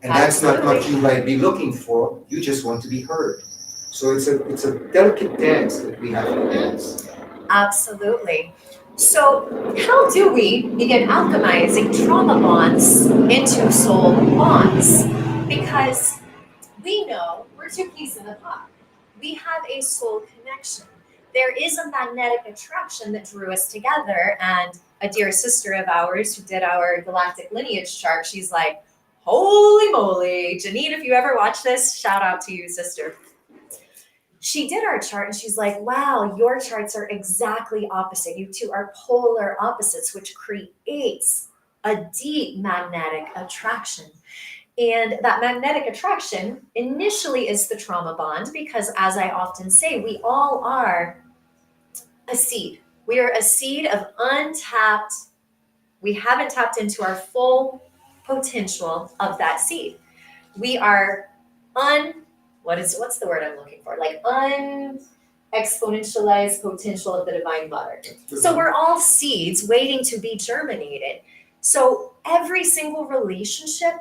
And that's not what you might be looking for. You just want to be heard. So it's a delicate dance that we have to dance. Absolutely. So, how do we begin alchemizing trauma bonds into soul bonds? Because we know we're two peas in a pod. We have a soul connection. There is a magnetic attraction that drew us together. And a dear sister of ours who did our galactic lineage chart, she's like, holy moly. Janine, if you ever watch this, shout out to you, sister. She did our chart and she's like, wow, your charts are exactly opposite. You two are polar opposites, which creates a deep magnetic attraction. And that magnetic attraction initially is the trauma bond because, as I often say, we all are a seed. We are a seed of untapped, we haven't tapped into our full potential of that seed. We are what's the word I'm looking for? Like exponentialized potential of the divine mother. So we're all seeds waiting to be germinated. So every single relationship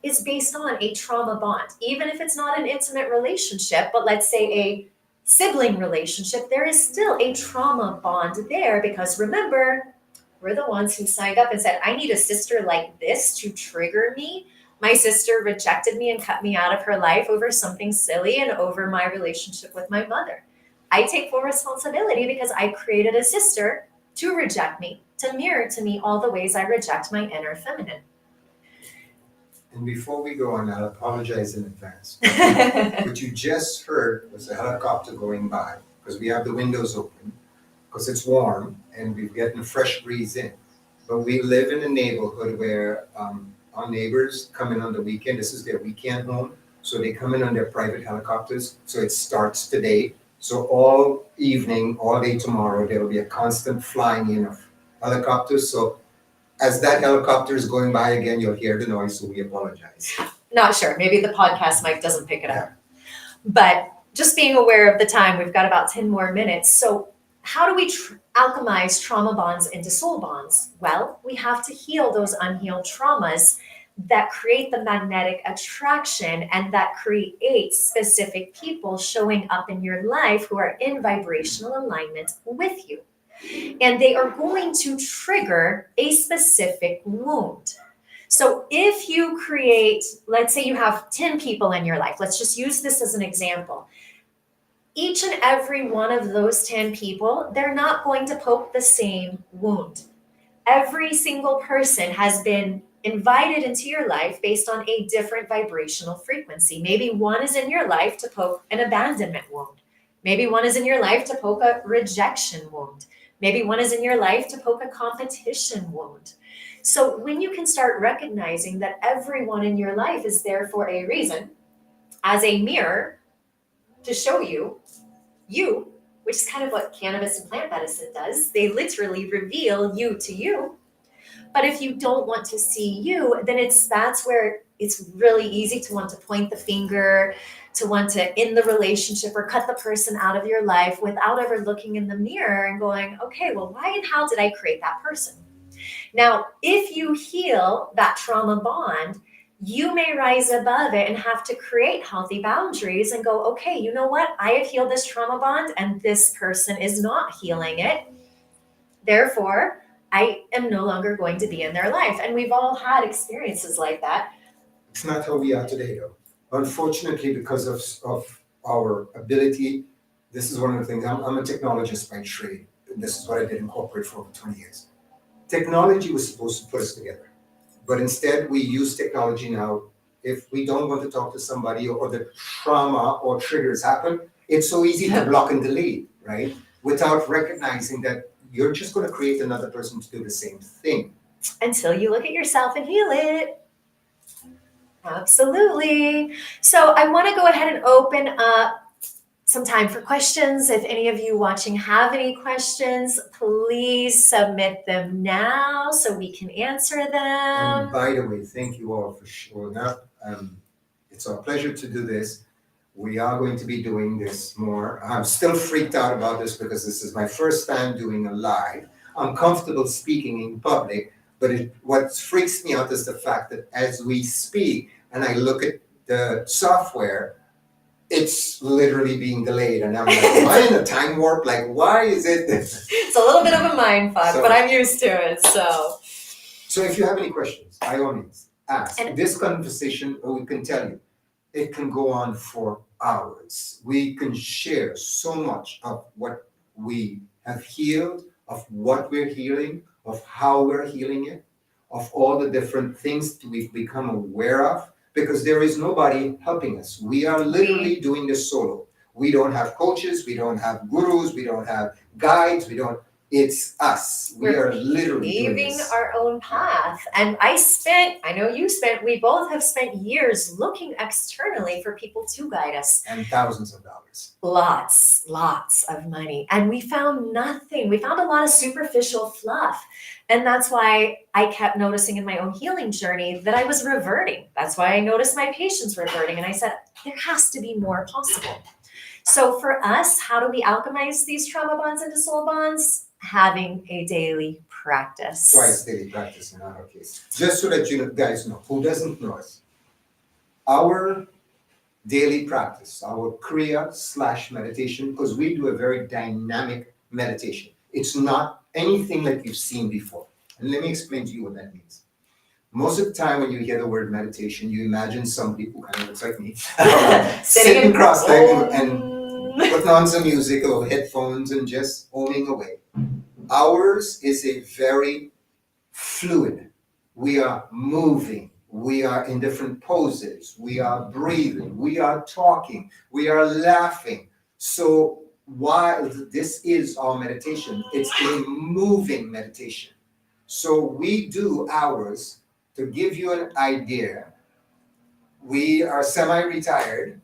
is based on a trauma bond. Even if it's not an intimate relationship, but let's say a sibling relationship, there is still a trauma bond there because remember, we're the ones who signed up and said, I need a sister like this to trigger me. My sister rejected me and cut me out of her life over something silly and over my relationship with my mother. I take full responsibility because I created a sister to reject me, to mirror to me all the ways I reject my inner feminine. And before we go on, I'll apologize in advance. What you just heard was a helicopter going by because we have the windows open because it's warm and we're getting a fresh breeze in. But we live in a neighborhood where our neighbors come in on the weekend. This is their weekend home. So they come in on their private helicopters. So it starts today. So all evening, all day tomorrow, there will be a constant flying in of helicopters. So as that helicopter is going by again, you'll hear the noise, so we apologize. Not sure. Maybe the podcast mic doesn't pick it up. Yeah. But just being aware of the time, we've got about 10 more minutes. So, how do we alchemize trauma bonds into soul bonds? Well, we have to heal those unhealed traumas that create the magnetic attraction and that create specific people showing up in your life who are in vibrational alignment with you. And they are going to trigger a specific wound. So if you create, let's say you have 10 people in your life, let's just use this as an example. Each and every one of those 10 people, they're not going to poke the same wound. Every single person has been invited into your life based on a different vibrational frequency. Maybe one is in your life to poke an abandonment wound. Maybe one is in your life to poke a rejection wound. Maybe one is in your life to poke a competition wound. So when you can start recognizing that everyone in your life is there for a reason, as a mirror to show you, which is kind of what cannabis and plant medicine does, they literally reveal you to you. But if you don't want to see you, then that's where it's really easy to want to point the finger, to want to end the relationship or cut the person out of your life without ever looking in the mirror and going, okay, well, why and how did I create that person? Now, if you heal that trauma bond, you may rise above it and have to create healthy boundaries and go, okay, you know what? I have healed this trauma bond and this person is not healing it. Therefore, I am no longer going to be in their life. And we've all had experiences like that. It's not how we are today, though. Unfortunately, because of our ability, this is one of the things. I'm a technologist by trade. This is what I did in corporate for over 20 years. Technology was supposed to put us together. But instead, we use technology now. If we don't want to talk to somebody or the trauma or triggers happen, it's so easy to block and delete, right? Without recognizing that you're just going to create another person to do the same thing. Until you look at yourself and heal it. Absolutely. So I want to go ahead and open up some time for questions. If any of you watching have any questions, please submit them now so we can answer them. And by the way, thank you all for showing up. It's our pleasure to do this. We are going to be doing this more. I'm still freaked out about this because this is my first time doing a live. I'm comfortable speaking in public, but what freaks me out is the fact that as we speak and I look at the software, it's literally being delayed. And I'm like, am I in a time warp? Like, why is it this? It's a little bit of a mind fuck, but I'm used to it, so. So if you have any questions, by all means, ask. And this conversation, or we can tell you, it can go on for hours. We can share so much of what we have healed, of what we're healing, of how we're healing it, of all the different things that we've become aware of, because there is nobody helping us. We are literally doing this solo. We don't have coaches, we don't have gurus, we don't have guides, it's us. We are literally leaving our own path. And I know you spent, we both have spent years looking externally for people to guide us. And thousands of dollars. Lots of money. And we found nothing. We found a lot of superficial fluff. And that's why I kept noticing in my own healing journey that I was reverting. That's why I noticed my patients reverting. And I said, there has to be more possible. So for us, how do we alchemize these trauma bonds into soul bonds? Having a daily practice. Twice daily practice in our case. Just so that you guys know, who doesn't know us, our daily practice, our Kriya/meditation, because we do a very dynamic meditation. It's not anything like you've seen before. And let me explain to you what that means. Most of the time when you hear the word meditation, you imagine somebody who kind of looks like me, sitting cross-legged and putting on some music or headphones and just oming away. Ours is a very fluid. We are moving. We are in different poses. We are breathing. We are talking. We are laughing. So while this is our meditation, it's a moving meditation. So we do ours to give you an idea. We are semi-retired.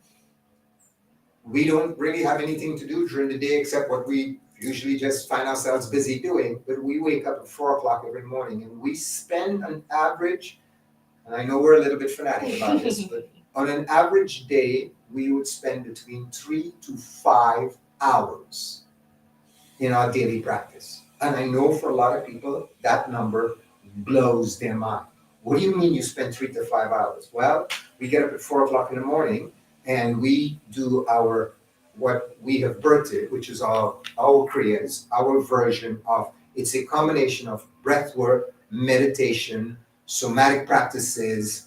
We don't really have anything to do during the day except what we usually just find ourselves busy doing, but we wake up at 4 o'clock every morning and we spend an average and I know we're a little bit fanatic about this, but on an average day, we would spend between 3 to 5 hours in our daily practice. And I know for a lot of people, that number blows their mind. What do you mean you spend 3 to 5 hours? Well, we get up at 4 o'clock in the morning and we do our, what we have birthed, which is our Kriyas, our version of, it's a combination of breath work, meditation, somatic practices,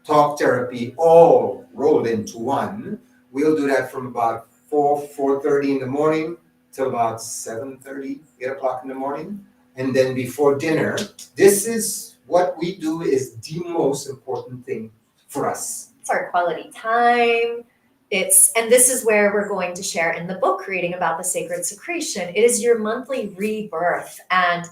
talk therapy, all rolled into one. We'll do that from about 4:30 in the morning till about 7:30, 8 o'clock in the morning. And then before dinner, this is what we do is the most important thing for us. It's our quality time. And this is where we're going to share in the book reading about the sacred secretion. It is your monthly rebirth. And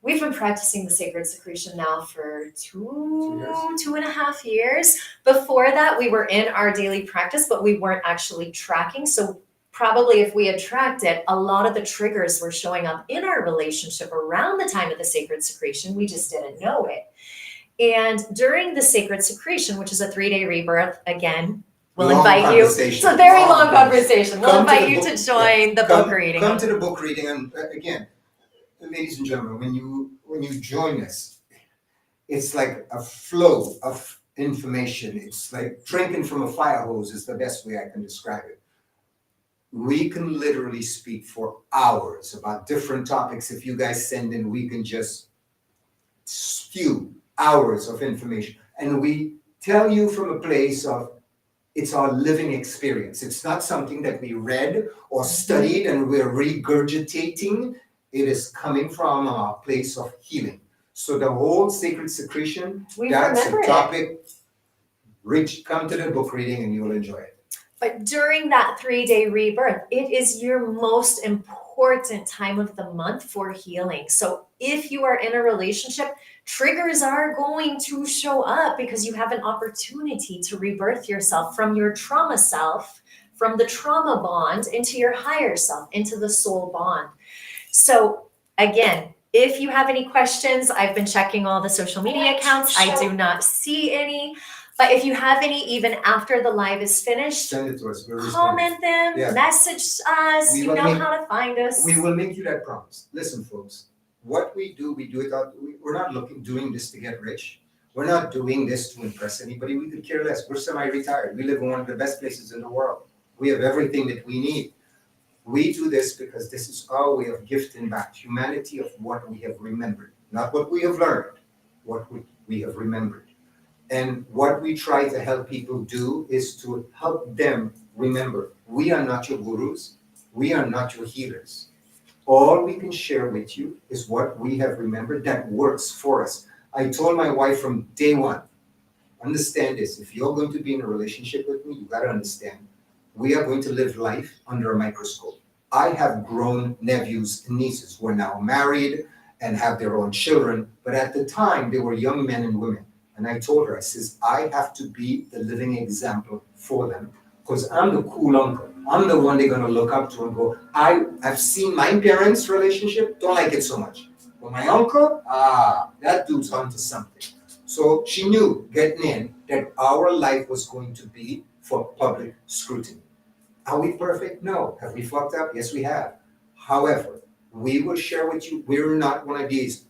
we've been practicing the sacred secretion now for 2.5 years. Before that, we were in our daily practice, but we weren't actually tracking. So probably if we had tracked it, a lot of the triggers were showing up in our relationship around the time of the sacred secretion. We just didn't know it. And during the sacred secretion, which is a 3-day rebirth, again, we'll invite you. It's a very long conversation. We'll invite you to join the book reading. Come to the book reading, and again, ladies and gentlemen, when you join us, it's like a flow of information. It's like drinking from a fire hose is the best way I can describe it. We can literally speak for hours about different topics. If you guys send in, we can just spew hours of information. And we tell you from a place of, it's our living experience. It's not something that we read or studied and we're regurgitating. It is coming from a place of healing. So the whole sacred secretion, that's a topic. Come to the book reading and you'll enjoy it. But during that 3-day rebirth, it is your most important time of the month for healing. So if you are in a relationship, triggers are going to show up because you have an opportunity to rebirth yourself from your trauma self, from the trauma bond into your higher self, into the soul bond. So again, if you have any questions, I've been checking all the social media accounts. I do not see any. But if you have any, even after the live is finished, send it to us. Comment them, message us. You know how to find us. We will make you that promise. Listen, folks, what we do it out. We're not doing this to get rich. We're not doing this to impress anybody. We could care less. We're semi-retired. We live in one of the best places in the world. We have everything that we need. We do this because this is our way of gifting back humanity of what we have remembered, not what we have learned, what we have remembered. And what we try to help people do is to help them remember, we are not your gurus, we are not your healers. All we can share with you is what we have remembered that works for us. I told my wife from day one, understand this, if you're going to be in a relationship with me, you got to understand, we are going to live life under a microscope. I have grown nephews and nieces who are now married and have their own children, but at the time they were young men and women. And I told her, I says, I have to be the living example for them because I'm the cool uncle. I'm the one they're going to look up to and go, I've seen my parents' relationship, don't like it so much. But my uncle, that dude's onto something. So she knew getting in that our life was going to be for public scrutiny. Are we perfect? No. Have we fucked up? Yes, we have. However, we will share with you, we're not one of these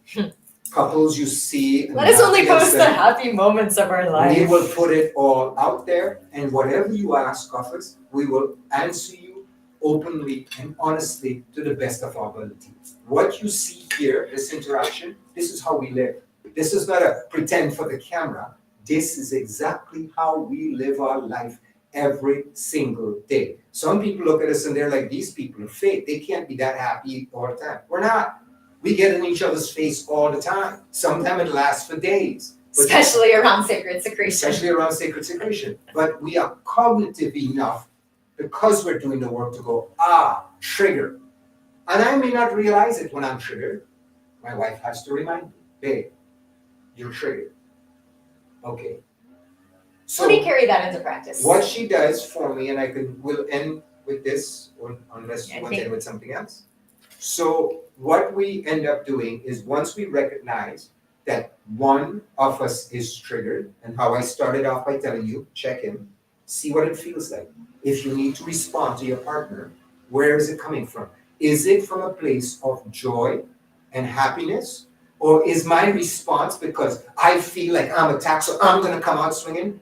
couples you see. Let us only post the happy moments of our life. We will put it all out there, and whatever you ask of us, we will answer you openly and honestly to the best of our ability. What you see here, this interaction, this is how we live. This is not a pretend for the camera. This is exactly how we live our life every single day. Some people look at us and they're like, these people are fake. They can't be that happy all the time. We're not. We get in each other's face all the time. Sometimes it lasts for days. Especially around sacred secretion. But we are cognitive enough because we're doing the work to go, trigger. And I may not realize it when I'm triggered. My wife has to remind me, babe, you're triggered. Okay. So let me carry that into practice. What she does for me, and we'll end with this, or unless you want to end with something else. So what we end up doing is once we recognize that one of us is triggered, and how I started off by telling you, check in, see what it feels like. If you need to respond to your partner, where is it coming from? Is it from a place of joy and happiness? Or is my response because I feel like I'm attacked, so I'm going to come out swinging?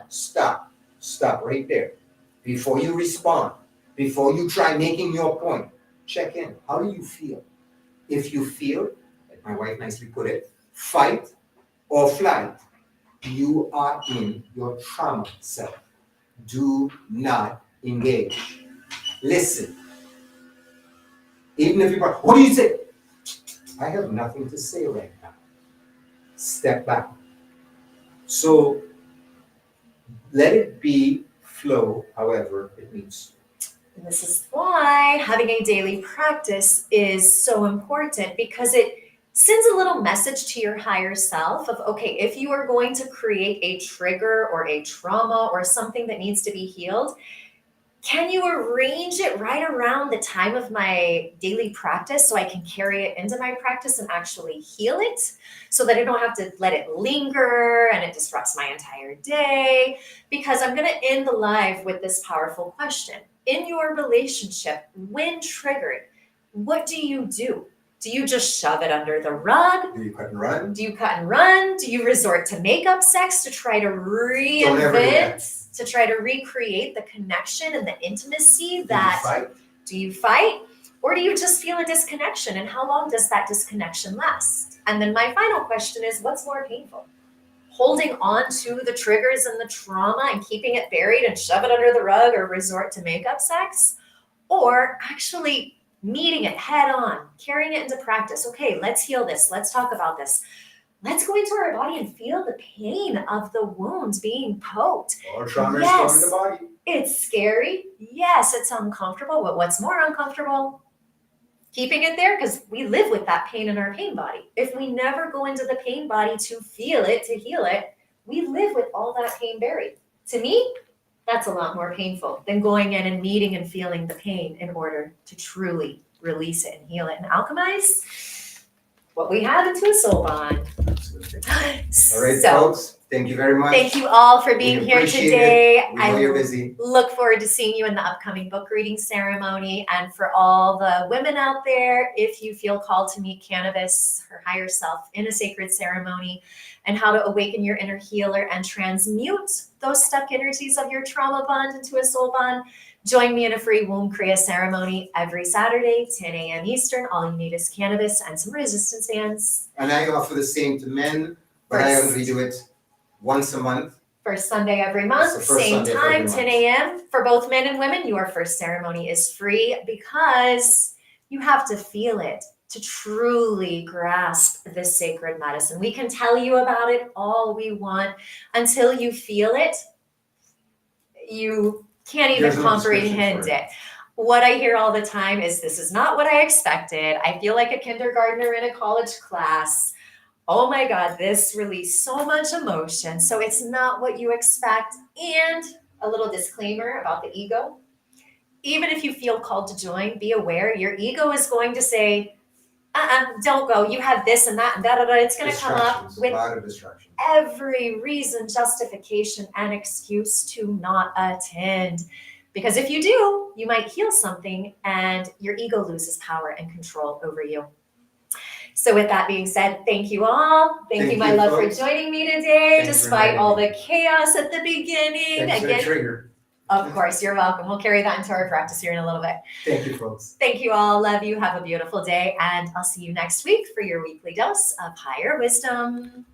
Stop. Stop right there. Before you respond, before you try making your point, check in. How do you feel? If you feel, like my wife nicely put it, fight or flight, you are in your trauma self. Do not engage. Listen. Even if you're, what do you say? I have nothing to say right now. Step back. So let it be flow however it needs. And this is why having a daily practice is so important, because it sends a little message to your higher self of, okay, if you are going to create a trigger or a trauma or something that needs to be healed, can you arrange it right around the time of my daily practice so I can carry it into my practice and actually heal it, so that I don't have to let it linger and it disrupts my entire day? Because I'm going to end the live with this powerful question. In your relationship, when triggered, what do you do? Do you just shove it under the rug? Do you cut and run? Do you cut and run? Do you resort to makeup sex to try to reinvent, to try to recreate the connection and the intimacy that, do you fight? Or do you just feel a disconnection? And how long does that disconnection last? And then my final question is, what's more painful? Holding on to the triggers and the trauma and keeping it buried and shove it under the rug or resort to makeup sex? Or actually meeting it head on, carrying it into practice. Okay, let's heal this. Let's talk about this. Let's go into our body and feel the pain of the wounds being poked. Or trauma is going in the body. It's scary. Yes, it's uncomfortable. But what's more uncomfortable? Keeping it there, because we live with that pain in our pain body. If we never go into the pain body to feel it, to heal it, we live with all that pain buried. To me, that's a lot more painful than going in and meeting and feeling the pain in order to truly release it and heal it and alchemize what we have into a soul bond. Absolutely. All right, folks. Thank you very much. Thank you all for being here today. We know you're busy. Look forward to seeing you in the upcoming book reading ceremony. And for all the women out there, if you feel called to meet cannabis, her higher self, in a sacred ceremony, and how to awaken your inner healer and transmute those stuck energies of your trauma bond into a soul bond, join me in a free womb kriya ceremony every Saturday, 10 a.m. Eastern. All you need is cannabis and some resistance bands. And I offer the same to men, but I only do it once a month. First Sunday every month, same time, 10 a.m. For both men and women, your first ceremony is free, because you have to feel it to truly grasp this sacred medicine. We can tell you about it all we want. Until you feel it, you can't even comprehend it. What I hear all the time is, this is not what I expected. I feel like a kindergartner in a college class. Oh my God, this released so much emotion. So it's not what you expect. And a little disclaimer about the ego. Even if you feel called to join, be aware your ego is going to say, don't go. You have this and that and da da da. It's going to come up with a lot of distractions. Every reason, justification, and excuse to not attend. Because if you do, you might heal something and your ego loses power and control over you. So with that being said, thank you all. Thank you, my love, for joining me today, despite all the chaos at the beginning. Thanks for the trigger. Of course, you're welcome. We'll carry that into our practice here in a little bit. Thank you, folks. Thank you all. Love you. Have a beautiful day. And I'll see you next week for your weekly dose of higher wisdom.